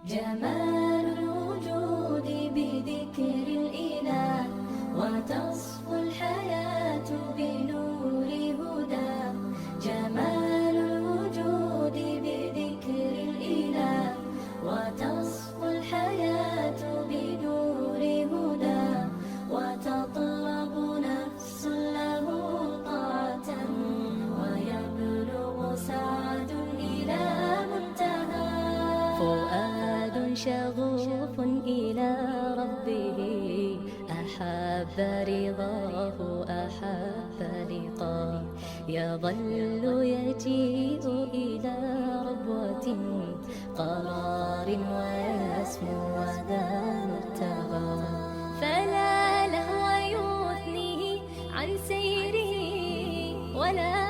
جمال الوجود بذكر الإله، وتصفو الحياة بنور هدى. جمال الوجود بذكر الإله، وتصفو الحياة بنور هدى. وتطلب نفس له طاعة، ويبلغ سعد إلى منتهى. فؤاد شغوف إلى ربه، أحب رضاه أحب لقاه. يظل يجيء إلى ربوة قرار، ويسمو وذا مرتغى. فلا لهو يثنيه عن سيره، ولا